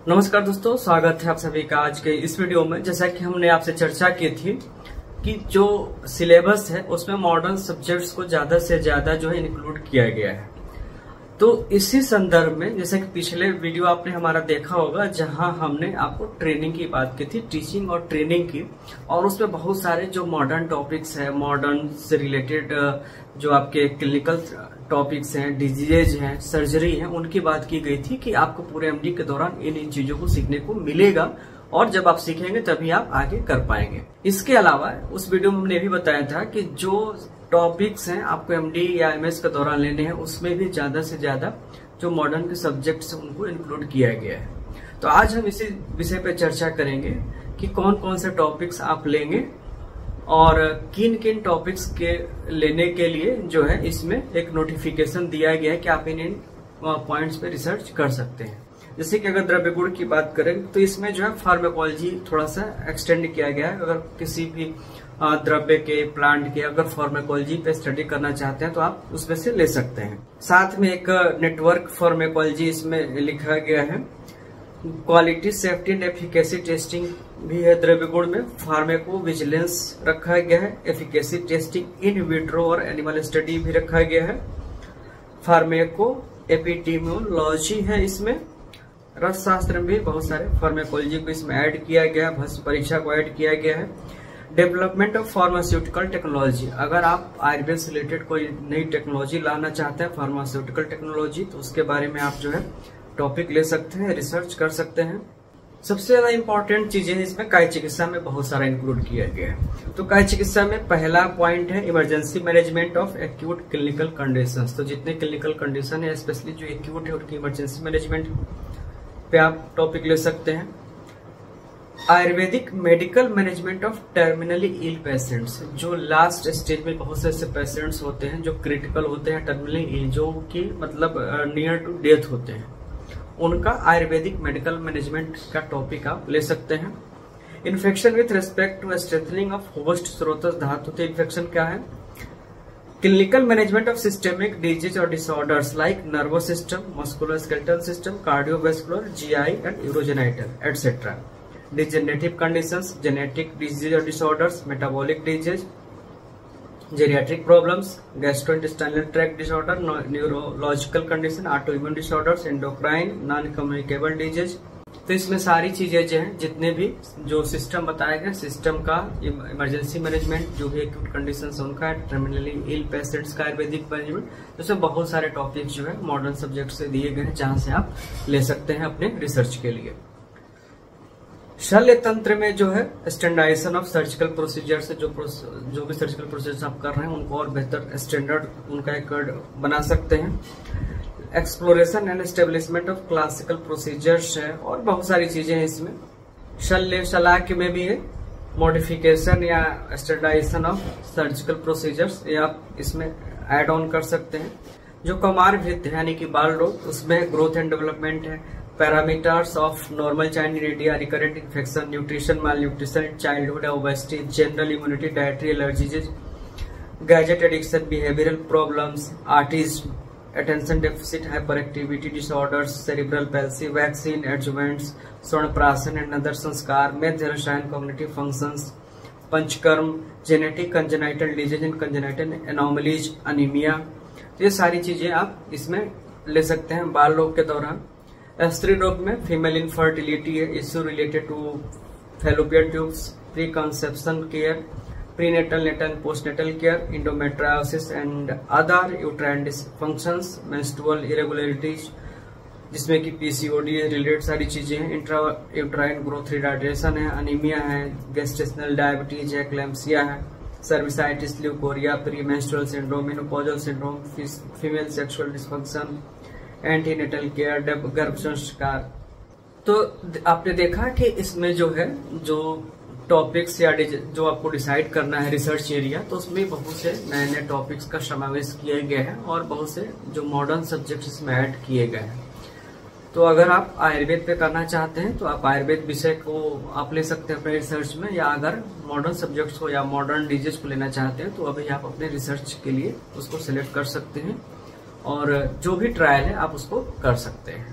नमस्कार दोस्तों, स्वागत है आप सभी का आज के इस वीडियो में। जैसा कि हमने आपसे चर्चा की थी कि जो सिलेबस है उसमें मॉडर्न सब्जेक्ट्स को ज्यादा से ज्यादा जो है इंक्लूड किया गया है। तो इसी संदर्भ में जैसा कि पिछले वीडियो आपने हमारा देखा होगा जहां हमने आपको ट्रेनिंग की बात की थी, टीचिंग और ट्रेनिंग की, और उसमें बहुत सारे जो मॉडर्न टॉपिक्स है, मॉडर्न से रिलेटेड जो आपके क्लिनिकल टॉपिक्स हैं, डिजीजेज हैं, सर्जरी हैं, उनकी बात की गई थी कि आपको पूरे एमडी के दौरान इन चीजों को सीखने को मिलेगा और जब आप सीखेंगे तभी आप आगे कर पाएंगे। इसके अलावा उस वीडियो में हमने भी बताया था कि जो टॉपिक्स हैं आपको एमडी या एमएस के दौरान लेने हैं उसमें भी ज्यादा से ज्यादा जो मॉडर्न के सब्जेक्ट्स हैं उनको इंक्लूड किया गया है। तो आज हम इसी विषय पे चर्चा करेंगे कि कौन कौन से टॉपिक्स आप लेंगे और किन किन टॉपिक्स के लेने के लिए जो है इसमें एक नोटिफिकेशन दिया गया है कि आप इन पॉइंट्स पे रिसर्च कर सकते हैं। जैसे कि अगर द्रव्य गुण की बात करें तो इसमें जो है फार्माकोलॉजी थोड़ा सा एक्सटेंड किया गया है। अगर किसी भी द्रव्य के, प्लांट के अगर फार्माकोलॉजी पे स्टडी करना चाहते हैं तो आप उसमें से ले सकते हैं। साथ में एक नेटवर्क फार्माकोलॉजी इसमें लिखा गया है। Quality, safety and efficacy testing भी है द्रव्य गुण में। फार्माको विजिलेंस रखा गया है। एफिकेसी टेस्टिंग इन विट्रो और एनिमल स्टडी भी रखा गया है। फार्माको एपिडेमियोलॉजी है इसमें। रस शास्त्र में भी बहुत सारे फार्माकोलॉजी को इसमें ऐड किया गया है। भस्म परीक्षा को ऐड किया गया है। डेवलपमेंट ऑफ फार्मास्यूटिकल टेक्नोलॉजी, अगर आप आयुर्वेद से रिलेटेड कोई नई टेक्नोलॉजी लाना चाहते हैं, फार्मास्यूटिकल टेक्नोलॉजी, तो उसके बारे में आप जो है टॉपिक ले सकते हैं, रिसर्च कर सकते हैं। सबसे ज्यादा इंपॉर्टेंट चीजें इसमें काय चिकित्सा में बहुत सारा इंक्लूड किया गया है। तो काय चिकित्सा में पहला पॉइंट है emergency management of acute clinical conditions. तो जितने क्लिनिकल कंडीशन है, स्पेशली जो एक्यूट है, उनकी इमरजेंसी मैनेजमेंट पे आप टॉपिक ले सकते हैं। Ayurvedic medical management of terminally ill patients, जो लास्ट स्टेज में बहुत से ऐसे पेशेंट्स होते हैं जो क्रिटिकल होते हैं, टर्मिनली इल, जो कि मतलब नियर टू डेथ होते हैं, उनका आयुर्वेदिक मेडिकल मैनेजमेंट का टॉपिक आप ले सकते हैं। Infection with respect to strengthening of host स्रोतस धातु। तो इन्फेक्शन क्या है? Clinical management of systemic disease और disorders like nervous system, musculoskeletal system, cardiovascular, GI and urogenital etcetera. Degenerative conditions, genetic disease और disorders, metabolic disease, geriatric problems, gastrointestinal tract disorder, neurological condition, autoimmune disorders, endocrine, non communicable disease. तो इसमें सारी चीजें जो हैं, जितने भी जो सिस्टम बताए गए, सिस्टम का इमरजेंसी मैनेजमेंट, जो भी एक्यूट कंडीशंस है उनका, टर्मिनली इल पेशेंट्स का आयुर्वेदिक मैनेजमेंट, इसमें बहुत सारे टॉपिक्स जो है मॉडर्न सब्जेक्ट से दिए गए हैं जहां से आप ले सकते हैं अपने रिसर्च के लिए। शल्य तंत्र में जो है स्टैंडर्डाइजेशन ऑफ सर्जिकल प्रोसीजर से जो भी सर्जिकल प्रोसीजर आप कर रहे हैं उनको और बेहतर स्टैंडर्ड उनका एक बना सकते हैं। Exploration and establishment of classical procedures है और बहुत सारी चीजें हैं इसमें। शल्य शलाक्य में भी है मॉडिफिकेशन या स्टैंडर्डाइजेशन ऑफ सर्जिकल प्रोसीजर्स, ये आप इसमें एड ऑन कर सकते हैं। जो कौमार वृत्ति यानी कि बाल रोग, उसमें ग्रोथ एंड डेवलपमेंट है। Parameters of normal child immunity, recurrent infection, nutrition, mall nutrition, childhood obesity, general immunity, dietary allergies, gadget addiction, behavioural problems, autism, attention deficit hyper activity disorders, cerebral palsy, vaccine adjuvants, Swarnaprashan and other संस्कार, meth रसायन, cognitive functions, panchakarma, genetic congenital disease and congenital anomalies, anaemia. ये सारी चीजें आप इसमें ले सकते हैं बाल रोग के दौरान। स्त्री रोग में फीमेल इनफर्टिलिटी है, issue related to fallopian tubes, pre conception care, prenatal, natal, postnatal care, endometriosis and other uterine dysfunctions, menstrual irregularities जिसमें कि पीसीओडी रिलेटेड सारी चीजें हैं। इंट्रा यूट्राइन ग्रोथ रिटार्डेशन है, अनीमिया है, गेस्टेशनल डायबिटीज है, क्लैम्सिया है, cervicitis, leucorrhoea, premenstrual syndrome, menopausal syndrome, female sexual dysfunction, antenatal care, गर्भ संस्कार। तो आपने देखा कि इसमें जो है जो टॉपिक्स या जो आपको डिसाइड करना है रिसर्च एरिया, तो उसमें बहुत से नए नए टॉपिक्स का समावेश किया गया है और बहुत से जो मॉडर्न सब्जेक्ट्स इसमें ऐड किए गए हैं। तो अगर आप आयुर्वेद पे करना चाहते हैं तो आप आयुर्वेद विषय को आप ले सकते हैं अपने रिसर्च में, या अगर मॉडर्न सब्जेक्ट्स को या मॉडर्न डिजीज को लेना चाहते हैं तो अभी आप अपने रिसर्च के लिए उसको सिलेक्ट कर सकते हैं और जो भी ट्रायल है आप उसको कर सकते हैं।